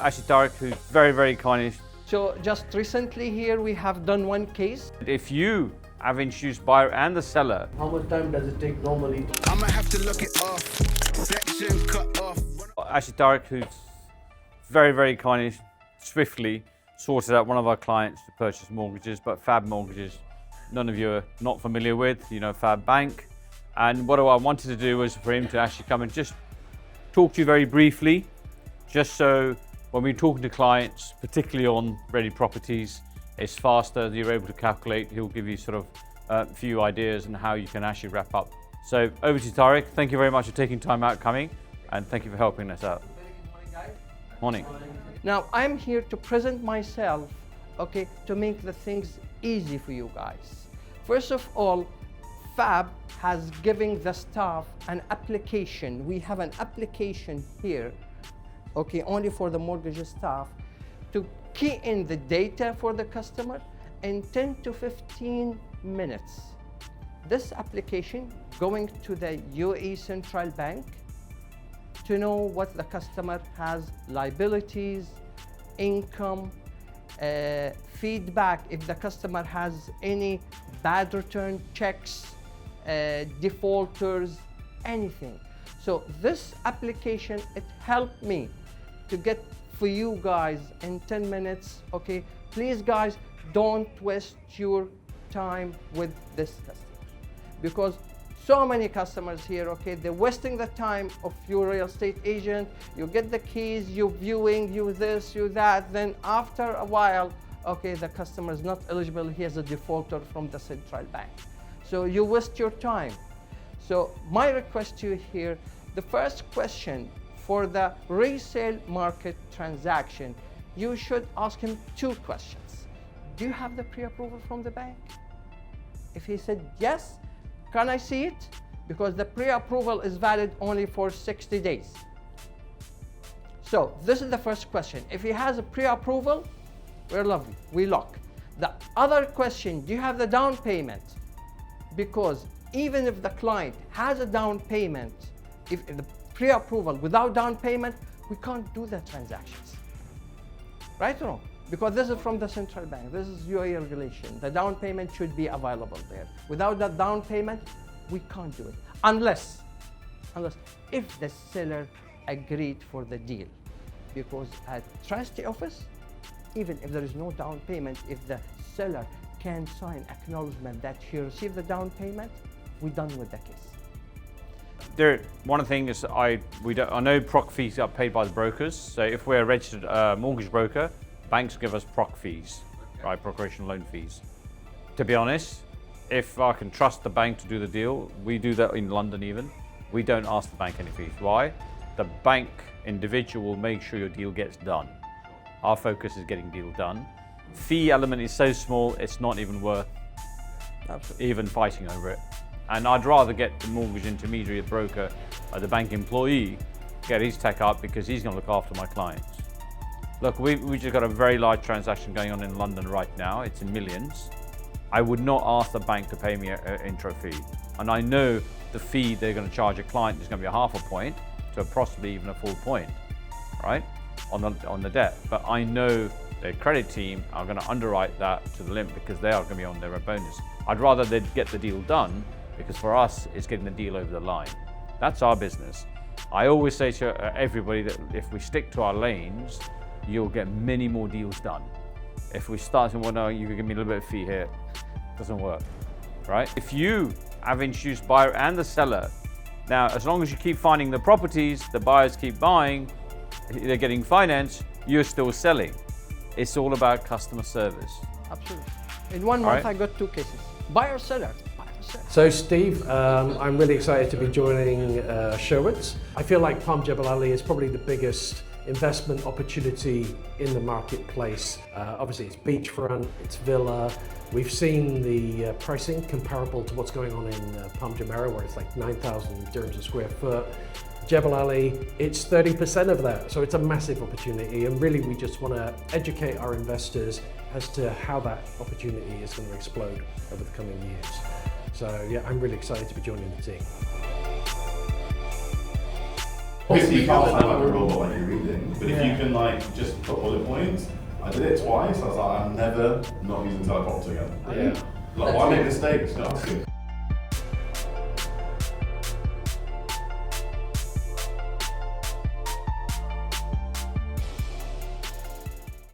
Actually, Tariq, who's very, very kind. So just recently here we have done one case. If you have introduced buyer and the seller, How much time does it take normally? I'ma have to look it off. Section cut off. actually Tariq, who's very, very kind, swiftly sorted out one of our clients to purchase mortgages, but Fab Mortgages, none of you are not familiar with, you know, Fab Bank. And what I wanted to do was for him to actually come and just talk to you very briefly, just so when we're talking to clients, particularly on ready properties, it's faster, you're able to calculate. He'll give you sort of a few ideas on how you can actually wrap up. So over to you, Tariq. Thank you very much for taking time out coming, and thank you for helping us out. Morning. Now I'm here to present myself, okay, to make the things easy for you guys. First of all, Fab has given the staff an application. We have an application here, okay, only for the mortgage staff, to key in the data for the customer in 10 to 15 minutes. This application going to the UAE Central Bank to know what the customer has, liabilities, income, feedback if the customer has any bad return checks, defaulters, anything. So this application, it helped me to get for you guys in 10 minutes, okay? Please guys, don't waste your time with this customer, because so many customers here, okay, they're wasting the time of your real estate agent. You get the keys, you viewing, you this, you that, then after a while, okay, the customer is not eligible, he has a defaulter from the central bank. So you waste your time. So my request to you here, the first question for the resale market transaction, you should ask him two questions. Do you have the pre-approval from the bank? If he said yes, can I see it? Because the pre-approval is valid only for 60 days. So this is the first question. If he has a pre-approval, we're lovely, we lock. The other question, do you have the down payment? Because even if the client has a down payment, if the pre-approval without down payment, we can't do the transactions. Right or wrong? Because this is from the central bank, this is UAE regulation. The down payment should be available there. Without that down payment, we can't do it. Unless if the seller agreed for the deal. Because at trustee office, even if there is no down payment, if the seller can sign acknowledgement that he received the down payment, we're done with the case. One of the things I know proc fees are paid by the brokers. So if we're a registered mortgage broker, banks give us proc fees, right, procreation loan fees. To be honest, if I can trust the bank to do the deal, we do that in London even. We don't ask the bank any fees. Why? The bank individual will make sure your deal gets done. Our focus is getting deal done. Fee element is so small, it's not even worth even fighting over it. And I'd rather get the mortgage intermediary, the broker, or the bank employee, get his tech up because he's going to look after my clients. Look, we just got a very large transaction going on in London right now. It's in millions. I would not ask the bank to pay me an intro fee. And I know the fee they're going to charge a client is going to be a half a point to possibly even a full point, right, on the debt. But I know their credit team are going to underwrite that to the limit because they are going to be on their bonus. I'd rather they'd get the deal done, because for us, it's getting the deal over the line. That's our business. I always say to everybody that if we stick to our lanes, you'll get many more deals done. If we start to no, you can give me a little bit of fee here, it doesn't work, right? If you have introduced buyer and the seller, now as long as you keep finding the properties, the buyers keep buying, they're getting finance, you're still selling. It's all about customer service. Absolutely. In 1 month, I got 2 cases. Buyer, seller. So Steve, I'm really excited to be joining Sherwoods. I feel like Palm Jebel Ali is probably the biggest investment opportunity in the marketplace. Obviously it's beachfront, it's villa. We've seen the pricing comparable to what's going on in Palm Jumeirah, where it's like 9,000 dirhams a square foot. Jebel Ali, it's 30% of that. So it's a massive opportunity, and really we just want to educate our investors as to how that opportunity is going to explode over the coming years. So yeah, I'm really excited to be joining the team. Obviously you can't sound like a robot like you're reading, but if you can like just put bullet points, I did it twice, I was like, I'm never not using teleprompter again. Yeah. Like, why make mistakes? You know,